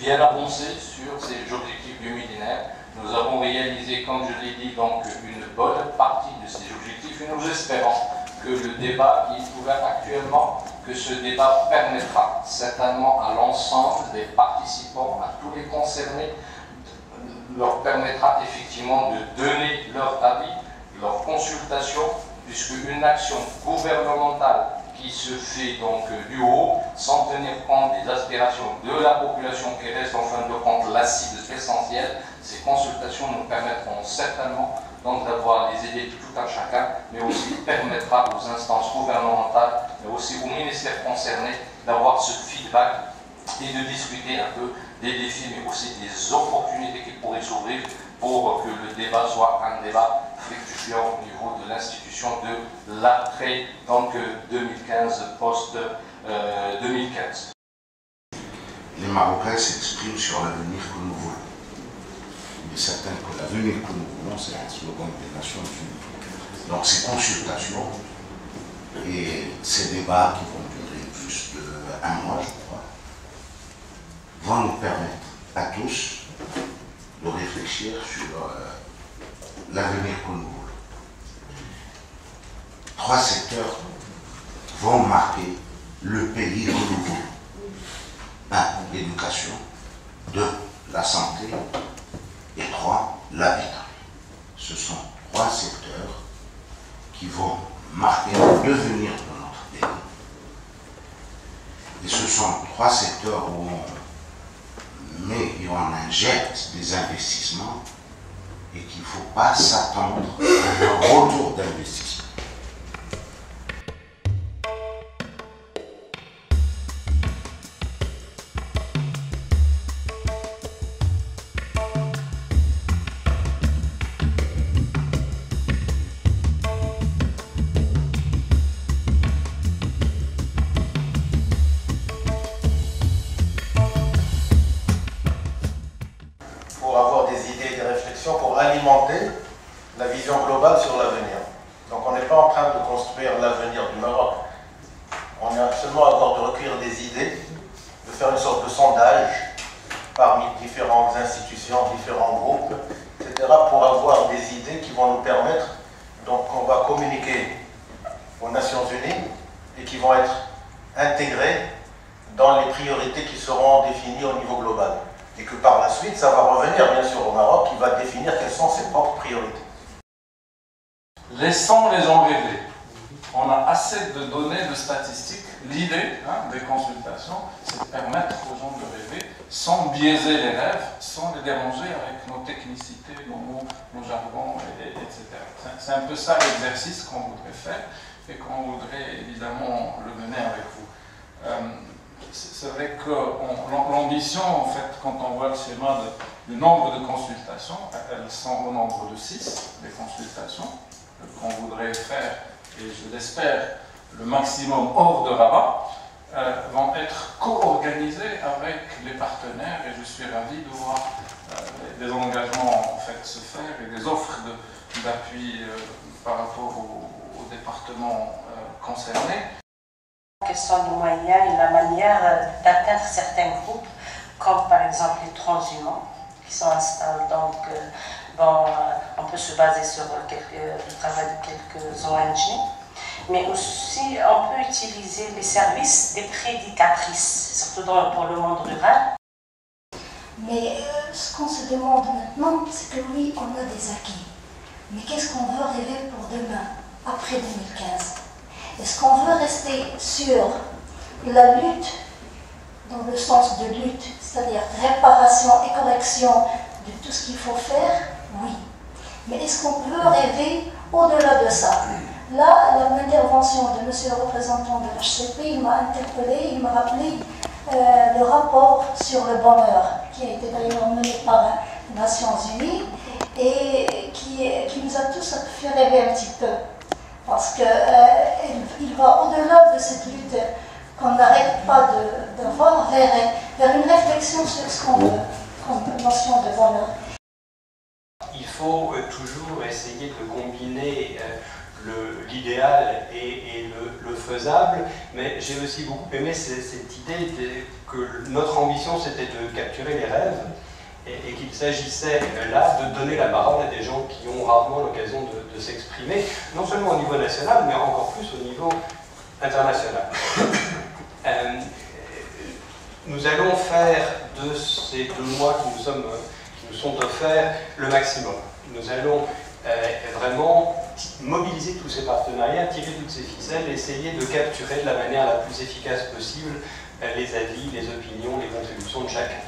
bien avancé sur ces objectifs du millénaire. Nous avons réalisé, comme je l'ai dit, donc une bonne partie de ces objectifs et nous espérons que le débat qui est ouvert actuellement, que ce débat permettra certainement à l'ensemble des participants, à tous les concernés, leur permettra effectivement de donner leur avis, leur consultation, puisque une action gouvernementale qui se fait donc du haut, sans tenir compte des aspirations de la population qui reste en fin de compte la cible essentielle, ces consultations nous permettront certainement donc d'avoir les idées de tout un chacun, mais aussi permettra aux instances gouvernementales, mais aussi aux ministères concernés d'avoir ce feedback et de discuter un peu des défis, mais aussi des opportunités qui pourraient s'ouvrir pour que le débat soit un débat fructueux au niveau de l'institution de l'après, donc 2015, post-2015. Les Marocains s'expriment sur l'avenir que nous voulons. Il est certain que l'avenir que nous voulons, c'est un slogan des Nations Unies. Donc ces consultations et ces débats qui vont durer plus d'1 mois, je crois, vont nous permettre à tous de réfléchir sur l'avenir que nous voulons. 3 secteurs vont marquer le pays que nous voulons. 1. L'éducation. 2. La santé. Et 3. L'habitat. Ce sont 3 secteurs qui vont marquer le devenir de notre pays. Et ce sont 3 secteurs où on met et on injecte des investissements et qu'il ne faut pas s'attendre à un retour d'investissement. Pour alimenter la vision globale sur l'avenir. Donc on n'est pas en train de construire l'avenir du Maroc. On est seulement à bord de recueillir des idées, de faire une sorte de sondage parmi différentes institutions, différents groupes, etc. pour avoir des idées qui vont nous permettre, donc on va communiquer aux Nations Unies et qui vont être intégrées dans les priorités qui seront définies au niveau global. Et que par la suite, ça va revenir bien sûr au Maroc, qui va définir quelles sont ses propres priorités. Laissons les gens rêver. On a assez de données, de statistiques. L'idée des consultations, c'est de permettre aux gens de rêver sans biaiser les rêves, sans les déranger avec nos technicités, nos jargons, etc. C'est un peu ça l'exercice qu'on voudrait faire et qu'on voudrait évidemment le mener avec vous. C'est vrai que l'ambition, en fait, quand on voit le schéma du nombre de consultations, elles sont au nombre de 6, les consultations qu'on voudrait faire, et je l'espère, le maximum hors de Rabat, vont être co-organisées avec les partenaires, et je suis ravi de voir des engagements en fait se faire et des offres d'appui par rapport aux départements concernés. Quels sont les moyens et la manière d'atteindre certains groupes, comme par exemple les transhumants, qui sont installés. Donc, on peut se baser sur le travail de quelques ONG, mais aussi on peut utiliser les services des prédicatrices, surtout pour le monde rural. Mais ce qu'on se demande maintenant, c'est que oui, on a des acquis. Mais qu'est-ce qu'on veut rêver pour demain, après 2015 ? Est-ce qu'on veut rester sur la lutte, dans le sens de lutte, c'est-à-dire réparation et correction de tout ce qu'il faut faire? Oui. Mais est-ce qu'on peut rêver au-delà de ça? Là, l'intervention de monsieur le représentant de l'HCP, il m'a interpellé, il m'a rappelé le rapport sur le bonheur, qui a été d'ailleurs mené par les Nations Unies, et qui nous a tous fait rêver un petit peu. Parce qu'il va au-delà de cette lutte qu'on n'arrête pas d'avoir vers une réflexion sur ce qu'on veut, comme notion de bonheur. Il faut toujours essayer de combiner l'idéal et le faisable, mais j'ai aussi beaucoup aimé cette idée que notre ambition c'était de capturer les rêves et qu'il s'agissait là de donner la parole à des gens qui ont rarement l'occasion de s'exprimer, non seulement au niveau national, mais encore plus au niveau international. Nous allons faire de ces 2 mois qui nous sont offerts le maximum. Nous allons vraiment mobiliser tous ces partenariats, tirer toutes ces ficelles, essayer de capturer de la manière la plus efficace possible les avis, les opinions, les contributions de chacun.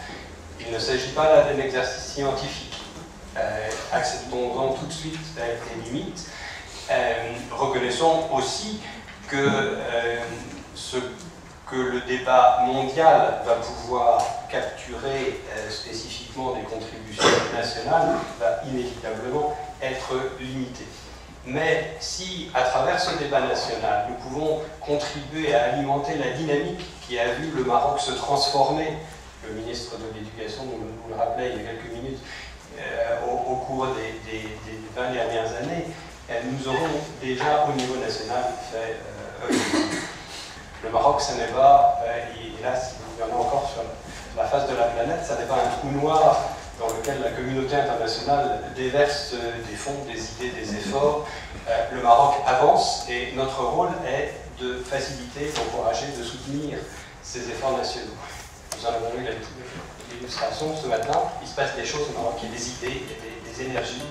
Il ne s'agit pas là d'un exercice scientifique. Acceptons-en tout de suite les limites. Reconnaissons aussi que ce que le débat mondial va pouvoir capturer spécifiquement des contributions nationales va inévitablement être limité. Mais si, à travers ce débat national, nous pouvons contribuer à alimenter la dynamique qui a vu le Maroc se transformer, le ministre de l'Éducation nous le rappelait il y a quelques minutes, au cours des 20 dernières années, nous aurons déjà au niveau national fait le Maroc, ce n'est pas, et là il y en a encore sur la face de la planète, ça n'est pas un trou noir dans lequel la communauté internationale déverse des fonds, des idées, des efforts. Le Maroc avance et notre rôle est de faciliter, d'encourager, de soutenir ces efforts nationaux. Nous en avons eu l'illustration ce matin, il se passe des choses au Maroc, il y a des idées, il y a des énergies.